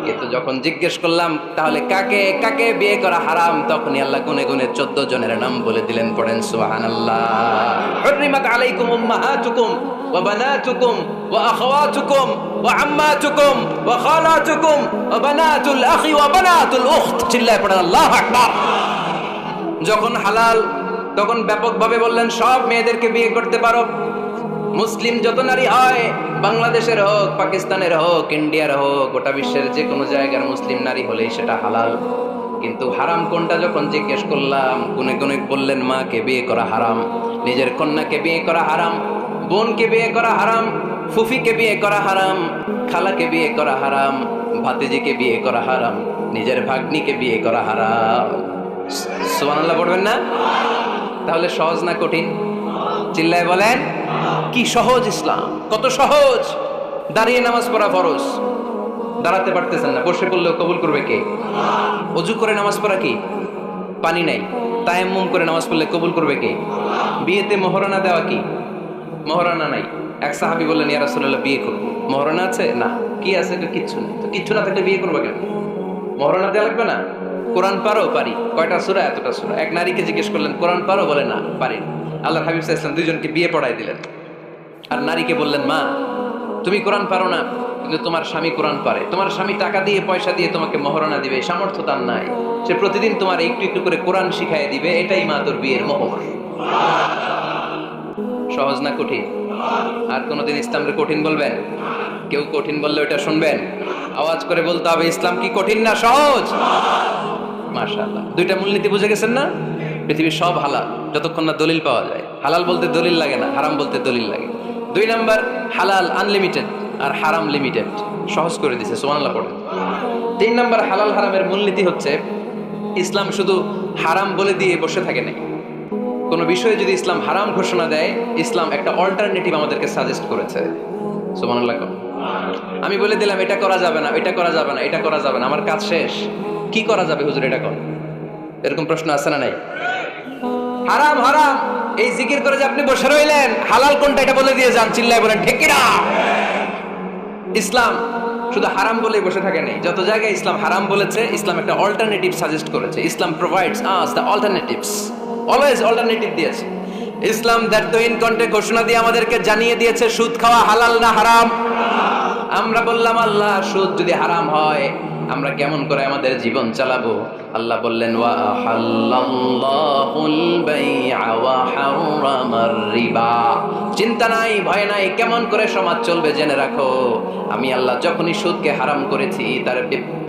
কিন্তু যখন জিজ্ঞেস করলাম তাহলে কাকে কাকে বিয়ে করা হারাম, তখনই আল্লাহ গুনে গুনে 14 জনের নাম বলে দিলেন, পড়েন সুবহানাল্লাহ। হুররিমাত আলাইকুম উম্মাহাতুকুম ওয়া বানাতুকুম ওয়া আখাওয়াতুকুম ওয়া আম্মাতুকুম ওয়া খালাতুকুম ওয়া বানাতুল আখি ওয়া বানাতুল উখত, চিল্লায় পড়েন আল্লাহু আকবার। যখন হালাল তখন ব্যাপকভাবে বললেন সব মেয়েদেরকে বিয়ে করতে পারো। মুসলিম যত নারী হয়, বাংলাদেশের হোক, পাকিস্তানের হোক, ইন্ডিয়ার হোক, গোটা বিশ্বের যে কোনো জায়গার মুসলিম নারী হলেই সেটা হালাল। কিন্তু হারাম কোনটা যখন জিজ্ঞেস করলাম, গুনে গুনে বললেন মাকে বিয়ে করা হারাম, নিজের কন্যাকে বিয়ে করা হারাম, বোনকে বিয়ে করা হারাম, ফুফিকে বিয়ে করা হারাম, খালাকে বিয়ে করা হারাম, ভাতিজিকে বিয়ে করা হারাম, নিজের ভাগ্নিকে বিয়ে করা হারাম। সুবহানাল্লাহ পড়বেন না? তাহলে সহজ না কঠিন? চিল্লায় বলেন কি সহজ ইসলাম, কত সহজ। দাঁড়িয়ে নামাজ পড়া ফরজ, দাঁড়াতে পারতেছেন না, বসে পড়লেও কবুল করবে কে? ওযু করে নামাজ পড়া কি? পানি নাই, তায়াম্মুম করে নামাজ পড়লে কবুল করবে কে? বিয়েতে মহরানা দেওয়া কি? মহরানা নাই। এক সাহাবী বললেন, ইয়া রাসূলুল্লাহ বিয়ে করব, মহরানা আছে? না। কি আছে? কিচ্ছু নেই। তো কিচ্ছু না থাকলে বিয়ে করবে কেন? মহরানা দেওয়া লাগবে না? কোরআন পারো? পারি। কয়টা সূরা? এতটা সূরা। এক নারীকে জিজ্ঞেস করলেন কোরআন পারো? বলে না, পারি। আল্লাহর হাবিব সাল্লাল্লাহু আলাইহি ওয়াসাল্লাম দুইজনকে বিয়ে পড়াই দিলেন। আর নারীকে বললেন, মা তুমি কোরআন পারো না, কিন্তু তোমার স্বামী কোরআন পারে, তোমার স্বামী টাকা দিয়ে পয়সা দিয়ে তোমাকে মহরানা দিবে, সামর্থ্য তার নাই, সে প্রতিদিন তোমার একটু একটু করে কোরআন শিখাই দিবে, এটাই মা তোর বিয়ের মোহর। সহজ না কঠিন? আর কোনদিন ইসলামকে কঠিন বলবেন? কেউ কঠিন বললে ওটা শুনবেন? আওয়াজ করে বলতে হবে, ইসলাম কি কঠিন না সহজ? মাশাআল্লাহ। দুইটা মূলনীতি বুঝে গেছেন না? পৃথিবীর সব হালাল যতক্ষণ না দলিল পাওয়া যায়। হালাল বলতে দলিল লাগে না, হারাম বলতে দলিল লাগে। 2 নাম্বার, হালাল আনলিমিটেড আর হারাম লিমিটেড, সহজ করে দিয়েছে, সুবহানাল্লাহ পড়ে। 3 নাম্বার, হালাল হারামের মূলনীতি হচ্ছে ইসলাম শুধু হারাম বলে দিয়ে বসে থাকে না। কোনো বিষয়ে যদি ইসলাম হারাম ঘোষণা দেয়, ইসলাম একটা অল্টারনেটিভ আমাদেরকে সাজেস্ট করেছে, সুবহানাল্লাহ। আমি বলে দিলাম এটা করা যাবে না, এটা করা যাবে না, এটা করা যাবে না, আমার কাজ শেষ, কি করা যাবে হুজুর এটা কর? এরকম প্রশ্ন আছে না নাই? হারাম হারাম এই জিকির করে যে আপনি বসে রইলেন, হালাল কোনটা এটা বলে দিয়ে যান, চিল্লায় বলেন ঠিক কি না? ইসলাম শুধু হারাম বলে বসে থাকে নাই, যত জায়গায় ইসলাম হারাম বলেছে, ইসলাম একটা অল্টারনেটিভ সাজেস্ট করেছে। Islam provides us the alternatives, always alternative দিয়েছে। ইসলাম দ্যাট তো ইন কন্টে ঘোষণা দিয়ে আমাদেরকে জানিয়ে দিয়েছে সুদ খাওয়া হালাল না হারাম। আমরা বললাম আল্লাহ সুদ যদি হারাম হয় আমরা কেমন করে আমাদের জীবন চালাবো? আল্লাহ বললেন ওয়া আহাল্লাল্লাহুল বাই'a ওয়া হারামার রিবা। চিন্তা নাই, ভয় নাই, কেমন করে সমাজ চলবে জেনে রাখো, আমি আল্লাহ যখনই সুদকে হারাম করেছি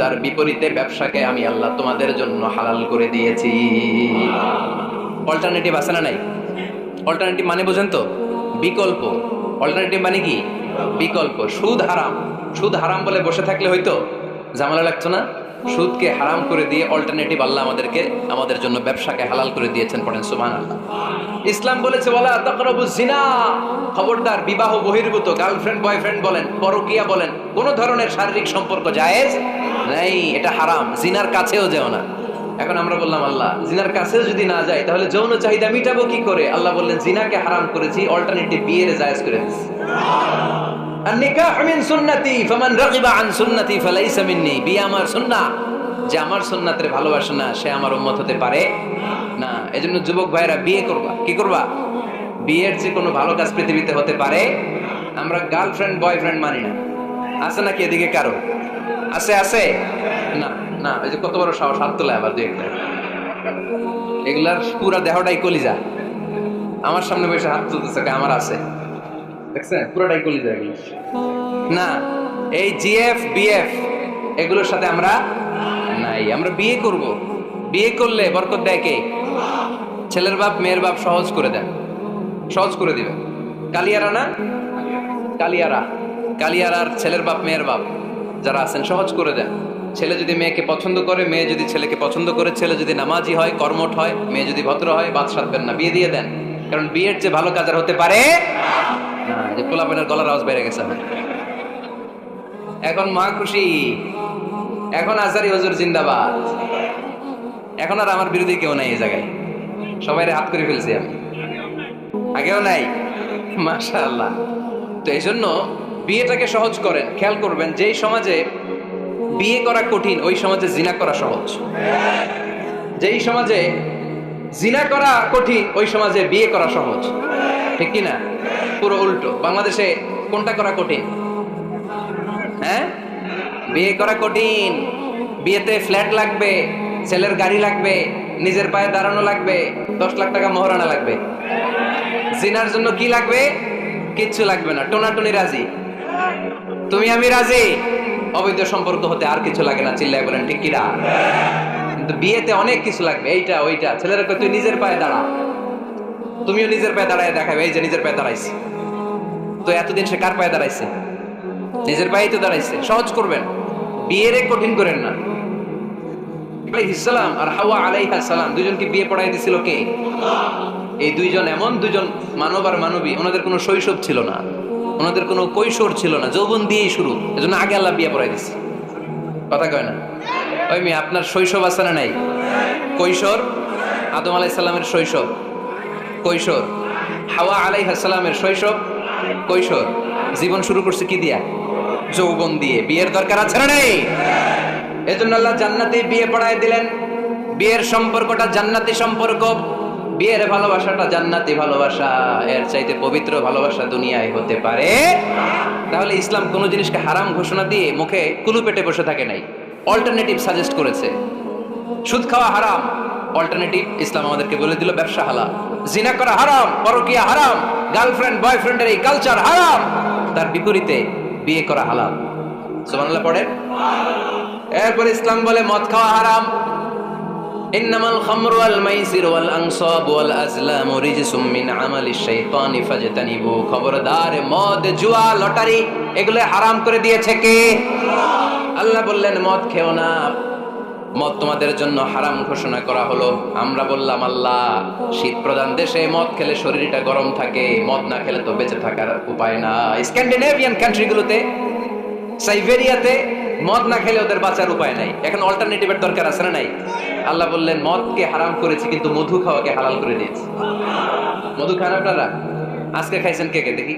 তার বিপরীতে ব্যবসাকে আমি আল্লাহ তোমাদের জন্য হালাল করে দিয়েছি। অল্টারনেটিভ আছে না নাই? অল্টারনেটিভ মানে বোঝেন তো? বিকল্প। অল্টারনেটিভ মানে কি? বিকল্প। সুদ হারাম, সুদ হারাম বলে বসে থাকলে হয়তো ঝামেলা লাগতো না। সুদকে হারাম করে দিয়ে অল্টারনেটিভ আল্লাহ আমাদেরকে, আমাদের জন্য ব্যবসাকে হালাল করে দিয়েছেন, পড়েন সুবহানাল্লাহ। ইসলাম বলেছে ওয়ালা তাকরাবুজ জিনা, খবরদার বিবাহ বহির্ভূত, গার্লফ্রেন্ড বয়ফ্রেন্ড বলেন, পরকীয়া বলেন, কোন ধরনের শারীরিক সম্পর্ক জায়েজ নাই, এটা হারাম, জিনার কাছেও যেও না। এখন আমরা বললাম আল্লাহ জিনার কাছেও যদি না যাই তাহলে যৌন চাহিদা মিটাবো কি করে? আল্লাহ বললেন জিনাকে হারাম করেছি, অল্টারনেটিভ বিয়ের জায়েজ করে দিয়েছি। আর নিকাহ মিন সুন্নতি ফামান রাগিবা আন সুন্নতি ফালাইসা মিন্নি, বিয়ে আমার সুন্নাহ, যে আমার সুন্নাতের ভালোবাসে না সে আমার উম্মত হতে পারে না। এজন্য যুবক ভাইরা বিয়ে করবা, কি করবা? বিয়ের যে কোনো ভালো কাজ পৃথিবীতে হতে পারে। আমরা গার্লফ্রেন্ড বয়ফ্রেন্ড মানি না, আছে নাকি এদিকে কারো? আছে? আছে না? না, ওই যে কত বড় সাহস, হাত তোলা আবার দুই একটা, এগুলার পুরা দেহটাই কলিজা। আমার সামনে বসে হাত তুলতেছে, আমার আছে, দেখছেন পুরোটাই কলিজা এগুলো। না, এই জিএফ বিএফ এগুলোর সাথে আমরা নাই। আমরা বিয়ে করব, বিয়ে করলে বরকত দেয় কে? ছেলের বাপ মেয়ের বাপ সহজ করে দেন, সহজ করে দিবে। কালিয়ারা না, কালিয়ারা, কালিয়ারার ছেলের বাপ মেয়ের বাপ যারা আছেন সহজ করে দেন। ছেলে যদি মেয়েকে পছন্দ করে, মেয়ে যদি ছেলেকে পছন্দ করে, ছেলে যদি নামাজি হয়, কর্মঠ হয়, মেয়ে যদি ভদ্র হয়, বাদ সাধবেন না, বিয়ে দিয়ে দেন। কারণ বিয়ের যে ভালো কাজ আর হতে পারে না। যে পোলাপেনের গলার আওয়াজ বেড়ে গেছে এখন, মা খুশি, এখন আজারি হুজুর জিন্দাবাদ, এখন আর আমার বিরোধী কেউ নাই এই জায়গায়, সবাই হাত করে ফেলছি আমি, আগেও নাই। মাশাআল্লাহ। তো এই জন্য বিয়েটাকে সহজ করেন। খেয়াল করবেন, যেই সমাজে বিয়ে করা কঠিন ওই সমাজে জিনা করা সহজ, যেই সমাজে জিনা করা কঠিন ওই সমাজে বিয়ে করা সহজ, ঠিক কিনা? পুরো উল্টো। বাংলাদেশে কোনটা করা কঠিন? হ্যাঁ, বিয়ে করা কঠিন। বিয়েতে ফ্ল্যাট লাগবে, ছেলের গাড়ি লাগবে, নিজের পায়ে দাঁড়ানো লাগবে, 10 লাখ টাকা মোহরানা লাগবে। জিনার জন্য কি লাগবে? কিচ্ছু লাগবে না, টোনাটুনি রাজি, তুমি আমি রাজি। অবৈধ সম্পর্ক হতে আর কিছু লাগে না, চিল্লায় বলেন ঠিক কিনা? কিন্তু বিয়েতে অনেক কিছু লাগবে, এইটা ওইটা। ছেলেরা কয় তুই নিজের পায়ে দাঁড়া, তুমিও নিজের পায়ে দাঁড়ায় দেখাবে, এই যে নিজের পায়ে দাঁড়াইছে। তো এতদিন সে কার পায়ে দাঁড়াইছে? নিজের পায়েই তো দাঁড়াইছে। সহজ করবেন, বিয়েরে কঠিন করেন না। আলাইহিস সালাম আর হাওয়া আলাইহিস সালাম দুইজনকে বিয়ে পড়াই দিছিল কে? এই দুইজন এমন দুইজন মানব আর মানবী, ওনাদের কোনো শৈশব ছিল না, ওনাদের কোনো কৈশোর ছিল না, যৌবন দিয়েই শুরু। এজন্য আগে আল্লাহ বিয়ে পড়াই দিছে। কথা কয় না? ওই মেয়ে, আপনার শৈশব আছে না নাই? কৈশোর, আদম আলাইহিস সালামের শৈশব কৈশোর, হাওয়া আলাইহিস সালামের শৈশব কৈশোর। জীবন শুরু করছে কি দিয়া? যৌবন দিয়ে। বিয়ের দরকার আছে না নাই? এজন্য আল্লাহ জান্নাতে বিয়ে পড়ায় দিলেন। বিয়ের সম্পর্কটা জান্নাতি সম্পর্ক, বিয়ের ভালোবাসাটা জান্নাতি ভালোবাসা। এর চাইতে পবিত্র ভালোবাসা দুনিয়ায় হতে পারে? তাহলে ইসলাম কোন জিনিসকে হারাম ঘোষণা দিয়ে মুখে কুলু পেটে বসে থাকে নাই, অল্টারনেটিভ সাজেস্ট করেছে। সুদ খাওয়া হারাম, অল্টারনেটিভ ইসলাম আমাদেরকে বলে দিল ব্যবসা হালাল। জিনা করা হারাম, পরকিয়া হারাম, গার্লফ্রেন্ড বয়ফ্রেন্ডের এই কালচার হারাম, তার বিপরীতে বিয়ে করা হালাল। সুবহানাল্লাহ পড়েন। এরপর ইসলাম বলে মদ খাওয়া হারাম। ইন্নামাল খামরু ওয়াল মাইসিরু ওয়াল আনসাবু ওয়াল আজলামু রিজসুম মিন আমালিশ শাইতানি ফাজতানিবু। খবরদার, মদ, জুয়া, লটারি এগুলো হারাম করে দিয়েছে কে? আল্লাহ বললেন মদ খেও না, মদ তোমাদের জন্য হারাম ঘোষণা করা হলো। আমরা বললাম আল্লাহ, শীত প্রধান দেশে মদ খেলে শরীরটা গরম থাকে, মদ না খেলে তো বেঁচে থাকার উপায় না। স্ক্যান্ডিনেভিয়ান কান্ট্রিগুলোতে, সাইবেরিয়াতে মদ না খেলে ওদের বাঁচার উপায় নাই। এখন অল্টারনেটিভের দরকার আছে না নাই? আল্লাহ বললেন মদকে হারাম করেছি, কিন্তু মধু খাওয়াকে হালাল করে দিয়েছি। মধু খান আপনারা? আজকে খাইছেন কে কে দেখি?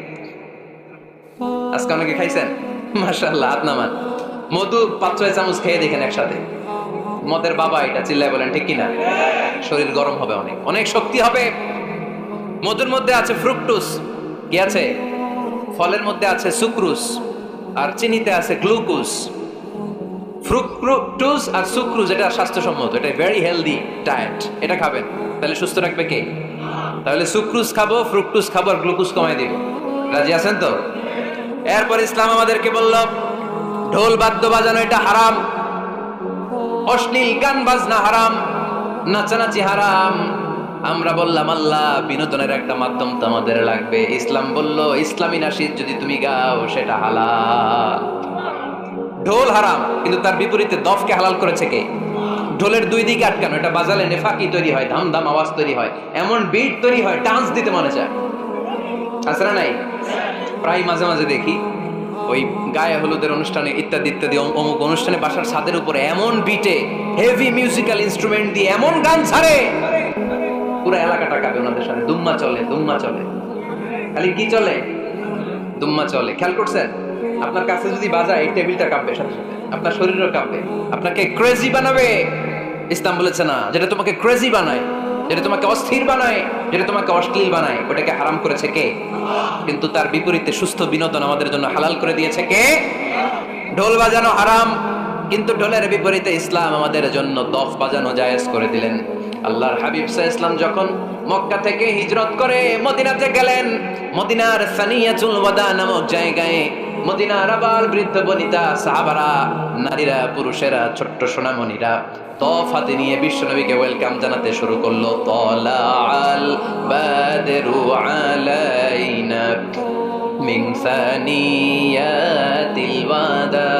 আজকে অনেকে খাইছেন? মাশাআল্লাহ, হাত নামান। মধু 5-6 চামচ খেয়ে দেখেন একসাথে। মদের বাবা এটা, চিল্লায় বলেন ঠিক কিনা? শরীর গরম হবে, অনেক অনেক শক্তি হবে। মধুর মধ্যে আছে ফ্রুকটোজ, কি আছে? ফলের মধ্যে আছে সুক্রোজ, আর চিনিতে আছে গ্লুকোজ। ফ্রুকটোজ আর সুক্রোজ এটা স্বাস্থ্যসম্মত, এটা ভেরি হেলদি ডায়েট। এটা খাবেন, তাহলে সুস্থ রাখবে কে? তাহলে সুক্রোজ খাবো, ফ্রুকটোজ খাবো, আর গ্লুকোজ কমাই দিব। রাজি আছেন তো? এরপর ইসলাম আমাদেরকে বলল ঢোল বাদ্য বাজানো এটা হারাম, অশ্লীল গান বাজনা হারাম, নাচানাচি হারাম। আমরা বললাম আল্লাহ, বিনোদনের একটা মাধ্যম তো আমাদের লাগবে। ইসলাম বলল ইসলামী নাশিদ যদি তুমি গাও সেটা হালাল। ঢোল হারাম, কিন্তু তার বিপরীতে দফকে হালাল করেছে কে? ঢোলের দুই দিকে আটকানো, এটা বাজালে নেফাকি তৈরি হয়, ধাম ধাম আওয়াজ তৈরি হয়, এমন বিট তৈরি হয়, ডান্স দিতে মনে চায়। আছে না নাই? প্রায় মাঝে মাঝে দেখি ওই গায়ে হলুদের অনুষ্ঠানে ইত্যাদি ইত্যাদি অমুক অনুষ্ঠানে বাসার ছাদের উপরে এমন বিটে হেভি মিউজিক্যাল ইনস্ট্রুমেন্ট দিয়ে এমন গান ছাড়ে, পুরো এলাকাটা কাঁপে ওনাদের সাথে। দুম্মা চলে, দুম্মা চলে, খালি কি চলে? দুম্মা চলে। খেয়াল করছেন? আপনার কাছে যদি বাজায় এই টেবিলটা কাঁপবে, সাথে সাথে আপনার শরীরও কাঁপবে, আপনাকে ক্রেজি বানাবে। ইসলাম বলেছে না, যেটা তোমাকে ক্রেজি বানায়, যেটা তোমাকে অস্থির বানায়, যেটা তোমাকে অশ্লীল বানায়, ওটাকে হারাম করেছে কে? কিন্তু তার বিপরীতে সুস্থ বিনোদন আমাদের জন্য হালাল করে দিয়েছে কে? ঢোল বাজানো হারাম, কিন্তু ঢোলের বিপরীতে ইসলাম আমাদের জন্য দফ বাজানো জায়েজ করে দিলেন। আল্লাহর হাবিব সাল্লাল্লাহু আলাইহি ওয়াসাল্লাম যখন মক্কা থেকে হিজরত করে মদিনাতে গেলেন, মদিনার সানিয়াতুল ওয়াদা নামক জায়গায় মদিনার আবাল বৃদ্ধ বনিতা, সাহাবারা, নারীরা, পুরুষেরা, ছোট্ট সোনামণিরা তফ হাতে নিয়ে বিশ্বনবীকে ওয়েলকাম জানাতে শুরু করলো। তালাআল বাদরু আলাইনা মিন সানিয়াতিল ওয়াদা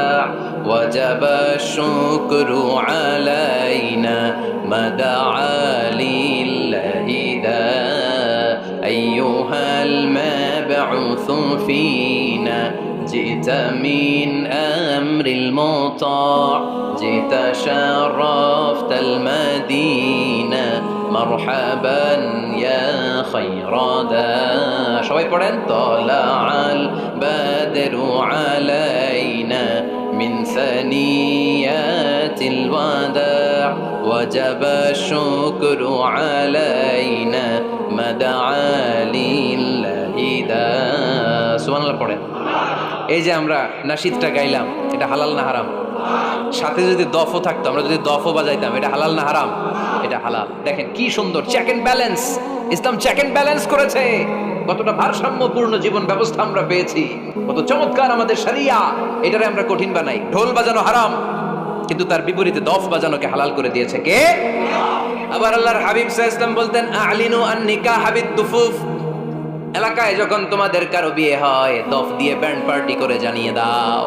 ওয়াজাবা শুকরু আলাইনা মাদাআ লিল্লাহি দা আইয়ুহাল মাবউসু ফিনা جئت من أمر المطاع جئت شرفت المدينة مرحبا يا خير ذا সবাই পড়েন, তালাআল বাদরু আলাইনা মিন সানিয়াতিল ওয়াদা ওয়াজাবা শুকরু আলাইনা মাদআ লিল্লাহি দা। সুবহানাল্লাহ পড়েন। এই যে আমরা নাশিদটা গাইলাম, এটা হালাল না হারাম? সাথে যদি দফও থাকতো, আমরা যদি দফও বাজাইতাম, এটা হালাল না হারাম? এটা হালাল। দেখেন কি সুন্দর চেক এন্ড ব্যালেন্স, ইসলাম চেক এন্ড ব্যালেন্স করেছে। কতটা ভারসাম্যপূর্ণ জীবন ব্যবস্থা আমরা পেয়েছি, কত চমৎকার আমাদের শরিয়া। এটারে আমরা কঠিন বানাই। ঢোল বাজানো হারাম, কিন্তু তার বিপরীতে দফ বাজানোকে হালাল করে দিয়েছে কে? আবার আল্লাহর হাবিব সাল্লাল্লাহু আলাইহি ওয়াসাল্লাম বলতেন, আ'লিনু আন নিকাহ বিদ দুফুফ। এলাকায় যখন তোমাদের কারো বিয়ে হয়, দফ দিয়ে ব্যান্ড পার্টি করে জানিয়ে দাও।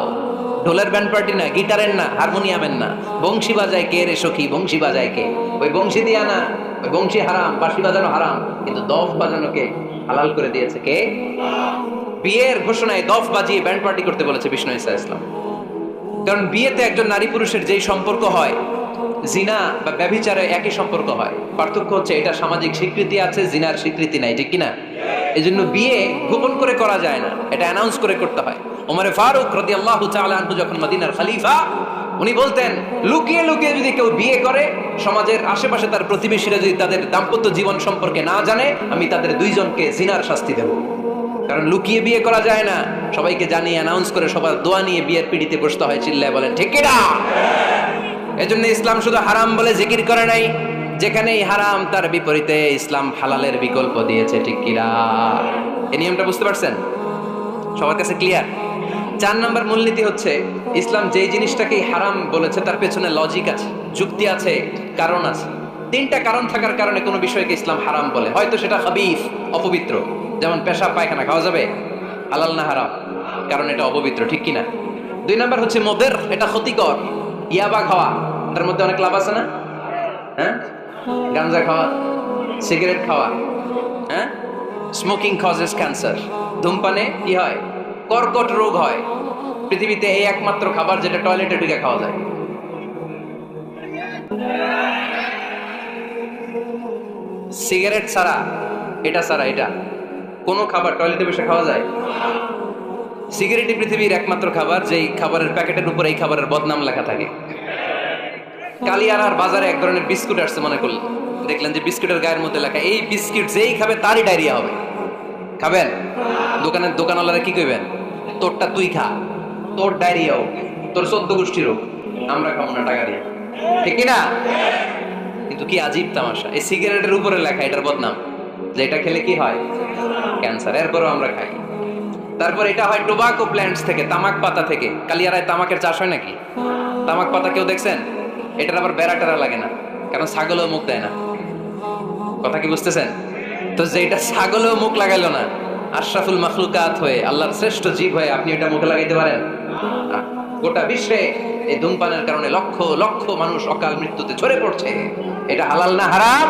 ঢোলের ব্যান্ড পার্টি না, গিটারের না, হারমোনিয়ামের না। বংশী বাজায় কে রে সখী? বংশী বাজায় কে? ওই বংশী দিয়া না, ওই বংশী হারাম, বাঁশি বাজানো হারাম, কিন্তু দফ বাজানোকে হালাল করে দিয়েছে কে? বিয়ের ঘোষণায় দফ বাজিয়ে ব্যান্ড পার্টি করতে বলেছে বিষ্ণু ঈসা ইসলাম। কারণ বিয়েতে একজন নারী পুরুষের যেই সম্পর্ক হয়, জিনা বা ব্যভিচারে একই সম্পর্ক হয়। পার্থক্য হচ্ছে এটা সামাজিক স্বীকৃতি আছে, জিনার স্বীকৃতি নাই, ঠিক কিনা? এই জন্য বিয়ে গোপন করে করা যায় না, এটা অ্যানাউন্স করে করতে হয়। ওমরে ফারুক রাদিয়াল্লাহু তাআলা আনহু যখন মদিনার খলিফা, উনি বলতেন, লুকিয়ে লুকিয়ে যদি কেউ বিয়ে করে, সমাজের আশেপাশে তার প্রতিবেশীরা যদি তাদের দাম্পত্য জীবন সম্পর্কে না জানে, আমি তাদের দুইজনকে জিনার শাস্তি দেব। কারণ লুকিয়ে বিয়ে করা যায় না, সবাইকে জানিয়ে অ্যানাউন্স করে সবার দোয়া নিয়ে বিয়ের পিড়িতে বসতে হয়। চিল্লায় বলেন ঠিক কিনা? এজন্য ইসলাম শুধু হারাম বলে জিকির করে নাই, যেখানেই হারাম তার বিপরীতে ইসলাম হালালের বিকল্প দিয়েছে, ঠিক কিনা? এই নিয়মটা বুঝতে পারছেন? সবার কাছে ক্লিয়ার? 4 নম্বর মূলনীতি হচ্ছে, ইসলাম যেই জিনিসটাকেই হারাম বলেছে তার পেছনে লজিক আছে, যুক্তি আছে, কারণ আছে। 3টা কারণ থাকার কারণে কোনো বিষয়কে ইসলাম হারাম বলে। হয়তো সেটা খাবিস, অপবিত্র, যেমন পেশাব পায়খানা খাওয়া যাবে, হালাল না হারাম? কারণ এটা অপবিত্র, ঠিক কিনা? 2 নম্বর হচ্ছে মুদির, এটা ক্ষতিকর। ইয়াবা খাওয়া, তার মধ্যে অনেক লাভ আছে না? হ্যাঁ, গাঞ্জা খাওয়া, সিগারেট খাওয়া, হ্যাঁ, স্মোকিং কজেস ক্যান্সার। ধূমপানে কি হয়? কর্কট রোগ হয়। পৃথিবীতে এই একমাত্র খাবার যেটা টয়লেটে ঢুকে খাওয়া যায়। সিগারেট ছাড়া, এটা ছাড়া, এটা কোনো খাবার টয়লেটে বসে খাওয়া যায়? সিগারেটই পৃথিবীর একমাত্র খাবার যেই খাবারের প্যাকেটের উপর এই খাবারের বদনাম লেখা থাকে। কালিয়ারার বাজারে এক ধরনের বিস্কুট আসছে, মনে করলেন, দেখলেন যে বিস্কুটের গায়ের মধ্যে লেখা, এই বিস্কুট যেই খাবে তারই ডায়রিয়া হবে। খাবেন? দোকানের দোকানওয়ালারা কি কইবেন? তোরটা তুই খা, তোর ডায়রিয়া হোক, তোর 14 গোষ্ঠী রোগ, আমরা খাবো না টাকা দিয়ে, ঠিক কিনা? কিন্তু কি আজীব তামাশা, এই সিগারেটের উপরে লেখা এটার বদনাম, যে এটা খেলে কি হয়? ক্যান্সার। এরপরও আমরা খাই। তারপর এটা হয় টোবাকো প্ল্যান্টস থেকে, তামাক পাতা থেকে। কালিয়ারায় তামাকের চাষ হয় নাকি? তামাক পাতা কেউ দেখছেন? এটার আবার বেড়া টেরা লাগে না, কারণ ছাগলও মুখ দেয় না। কথা কি বুঝতেছেন? তো যেটা ছাগলও মুখ লাগাইলো না, আশরাফুল মাখলুকাত হয়ে, আল্লাহর শ্রেষ্ঠ জীব হয়ে আপনি এটা মুখে লাগাইতে পারেন? গোটা বিশ্বে এই ধূমপানের কারণে লক্ষ লক্ষ মানুষ অকাল মৃত্যুতে ঝরে পড়ছে। এটা হালাল না হারাম?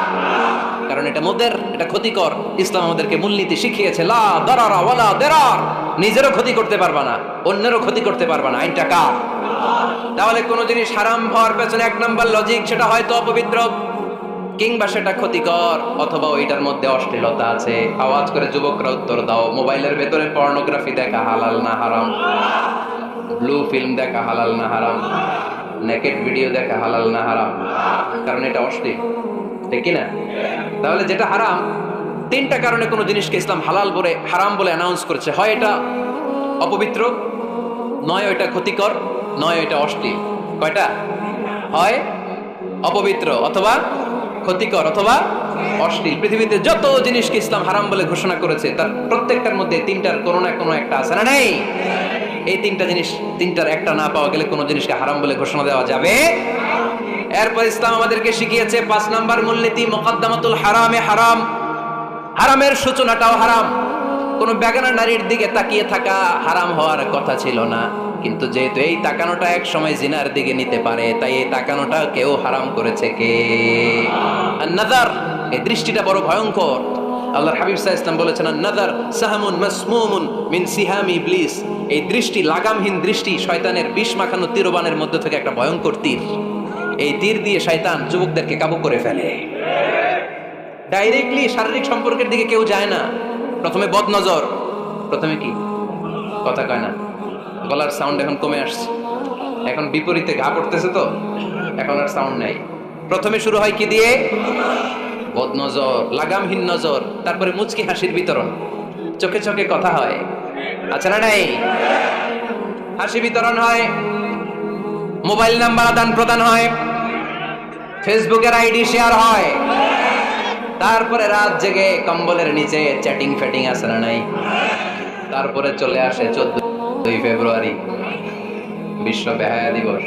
কারণ এটা মুদির, এটা ক্ষতিকর। ইসলাম আমাদেরকে মূলনীতি শিখিয়েছে, লা দারারা ওয়ালা দিরার। নিজেরও ক্ষতি করতে পারবা না, অন্যেরও ক্ষতি করতে পারবা না, আইনটা কার? তাহলে কোন জিনিস হারাম হওয়ার পেছনে 1 নম্বর লজিক, সেটা হয়তো অপবিত্র, কিংবা সেটা ক্ষতিকর, অথবা ওইটার মধ্যে অশ্লীলতা আছে। আওয়াজ করে যুবকরা উত্তর দাও, মোবাইলের ভেতরে পর্নোগ্রাফি দেখা হালাল না হারাম? ব্লু ফিল্ম দেখা হালাল না হারাম? নেকেড ভিডিও দেখা হালাল না হারাম? কারণ এটা অশ্লীল, ঠিক কিনা? তাহলে যেটা হারাম, 3টা কারণে কোনো জিনিসকে ইসলাম হালাল বলে, হারাম বলে অ্যানাউন্স করেছে। হয় এটা অপবিত্র, নয় এটা ক্ষতিকর, নয় এটা অশ্লীল। কয়টা? হয় অপবিত্র, অথবা ক্ষতিকর, অথবা অশ্লীল। পৃথিবীতে যত জিনিসকে ইসলাম হারাম বলে ঘোষণা করেছে, তার প্রত্যেকটার মধ্যে 3টার কোনো না কোনো একটা আছে না? নেই? এই 3টা জিনিস, 3টার একটা না পাওয়া গেলে কোনো জিনিসকে হারাম বলে ঘোষণা দেওয়া যাবে? এরপর ইসলাম আমাদেরকে শিখিয়েছে 5 নাম্বার মূলনীতি, মুকদ্দামাতুল হারামে হারাম। হারামের সূচনাটাও হারাম। কোনো বেগানা নারীর দিকে তাকিয়ে থাকা হারাম হওয়ার কথা ছিল না, কিন্তু যেহেতু এই তাকানোটা এক সময় জিনার দিকে নিতে পারে, তাই এই তাকানোটা কেউ হারাম করেছে কে? আন-নাযার, এই দৃষ্টিটা বড় ভয়ঙ্কর। আল্লাহর হাবিব সাল্লাল্লাহু আলাইহি ওয়াসাল্লাম বলেছেন, আন-নাযার সাহামুন মাসমুমুন মিন সিহামি ইবলিস। এই দৃষ্টি, লাগামহীন দৃষ্টি, শয়তানের বিষ মাখানো তীরবানের মধ্যে থেকে একটা ভয়ঙ্কর তীর। এই তীর দিয়ে শয়তান যুবকদেরকে কাবু করে ফেলে। ডাইরেক্টলি শারীরিক সম্পর্কের দিকে কেউ যায় না, প্রথমে বদ নজর, প্রথমে কি কথা কয় না, গলার সাউন্ড এখন কমে আসছে, এখন বিপরীতে ঘা পড়তেছে তো এখন আর সাউন্ড নাই। প্রথমে শুরু হয় কি দিয়ে? বদ নজর, লাগামহীন নজর, তারপরে মুচকি হাসির বিতরণ, চোখে চোখে কথা হয়, আচ্ছা না নাই? হাসি বিতরণ হয়, মোবাইল নাম্বার আদান প্রদান হয়, ফেসবুকের আইডি শেয়ার হয়, তারপরে রাত জেগে কম্বলের নিচে চ্যাটিং ফ্যাটিং আছে না নাই? তারপরে চলে আসে 14ই ফেব্রুয়ারি, বিশ্ব বেহায়া দিবস,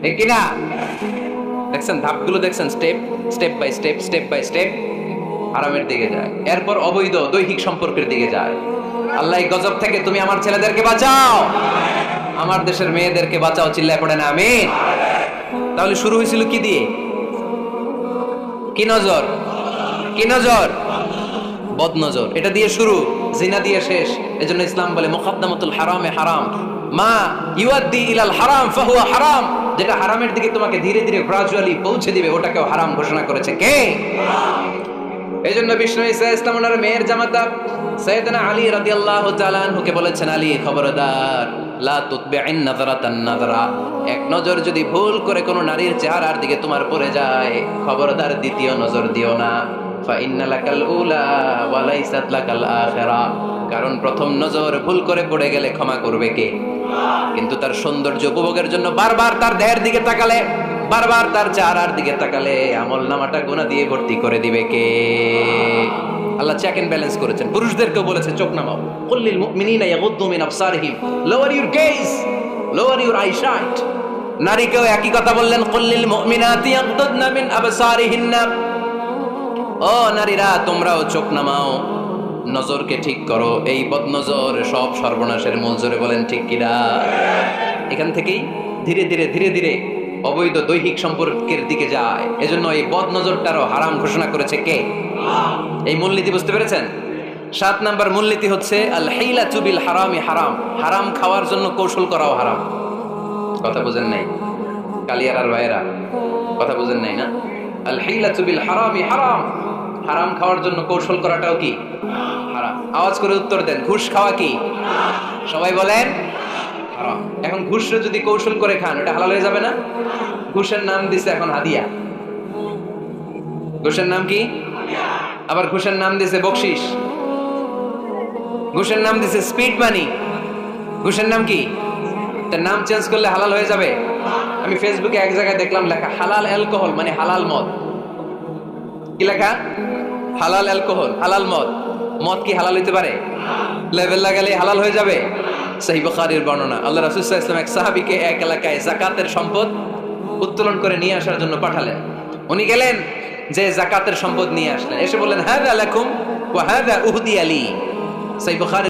ঠিক কিনা? দেখছেন ধাপগুলো, দেখছেন step step by step, step by step হারামের দিকে যায়, এরপর অবৈধ দৈহিক সম্পর্কের দিকে যায়। আল্লাহ এই গজব থেকে তুমি আমার ছেলেদেরকে বাঁচাও, আমার দেশের মেয়েদেরকে বাঁচাও, চিল্লায় পড়ে না আমিন। তাহলে শুরু হয়েছিল কি দিয়ে? কি নজর? কি নজর? বদ নজর, এটা দিয়ে শুরু, জিনা দিয়ে শেষ। এজন্য ইসলাম বলে মুকদ্দামাতুল হারামে হারাম, মা ইউআদ্দি ইলাল হারাম ফাহুয়া হারাম, যেটা হারামের দিকে তোমাকে ধীরে ধীরে গ্রাজুয়ালি পৌঁছে দিবে ওটাকেও হারাম ঘোষণা করেছে কে? এইজন্য বিষ্ণু ঈসা ইসলাম ওনার মেয়ের জামাতা সাইয়েদনা আলী রাদিয়াল্লাহু তাআলা আনহুকে বলেছেন, আলী খবরদার, লা তুতবি'ন নাযরাতান নাযরা, এক নজর যদি ভুল করে কোনো নারীর চেহারার দিকে তোমার পড়ে যায়, খবরদার দ্বিতীয় নজর দিও না। ফা ইন্না লাকাল উলা ওয়া লাইসাত লাকাল আখিরা, কারণ প্রথম নজর ভুল করে পড়ে গেলে ক্ষমা করবে কে? কিন্তু তার সৌন্দর্য উপভোগের জন্য বারবার তার দেহের দিকে তাকালে, বারবার তার চেহারার দিকে তাকালে আমলনামাটা গুনাহ দিয়ে ভর্তি করে দিবে কে? আল্লাহ চেক এন্ড ব্যালেন্স করেছেন। পুরুষদেরকেও বলেছে চোখ নামাও, কুল্লিল মুমিনিনা ইয়াগুদ্দু মিন আবসারিহিম, lower your gaze, lower your eyesight. নারীকেও একই কথা বললেন, কুল্লিল মুমিনাতি ইয়াগুদ্দুনা মিন আবসারিহিন্না, ও নারীরা তোমরাও চোখ নামাও, নজরকে ঠিক করো, এই বদনজর সব সর্বনাশের মূল। জোরে বলেন ঠিক কিনা? এখান থেকেই ধীরে ধীরে ধীরে ধীরে অবৈধ দৈহিক সম্পর্কের দিকে যায়। এজন্য এই বদনজরটারও হারাম ঘোষণা করেছে কে? এই মূলনীতি বুঝতে পেরেছেন? 7 নাম্বার মূলনীতি হচ্ছে আল হিলাতু বিল হারামি হারাম, হারাম খাওয়ার জন্য কৌশল করাও হারাম। কথা বুঝেন নাই কালিয়ারার ভাইরা? কথা বুঝেন নাই না? আল হিলাতু বিল হারামি হারাম, হারাম খাওয়ার জন্য কৌশল করাটাও কি হারাম? আওয়াজ করে উত্তর দেন, ঘুষ খাওয়া কি? সবাই বলেন হারাম। এখন ঘুষরে যদি কৌশল করে খান ওটা হালাল হয়ে যাবে না? ঘুষের নাম দিছে এখন হাদিয়া, ঘুষের নাম কি? আবার ঘুষের নাম দিছে বকশিস, ঘুষের নাম দিছে স্পিড মানি, ঘুষের নাম কি? তার নাম চেঞ্জ করলে হালাল হয়ে যাবে? আমি ফেসবুকে এক জায়গায় দেখলাম লেখা হালাল অ্যালকোহল মানে হালাল মদ। কি লেখা? হালাল অ্যালকোহল, হালাল মদ। মদ কি হালাল হইতে পারে? লেভেল লাগালে হালাল হয়ে যাবে? সহিহ বুখারীর বর্ণনা, আল্লাহ রাসূল সাল্লাল্লাহু আলাইহি ওয়াসাল্লাম এক সাহাবীকে এক এলাকায় যাকাতের সম্পদ উত্তোলন করে নিয়ে আসার জন্য পাঠালেন। উনি গেলেন, যে যাকাতের সম্পদ নিয়ে আসলেন, এসে বললেন হাযা লাকুম ওয়া হাযা উহদিয়া লি। সহিহ বুখারী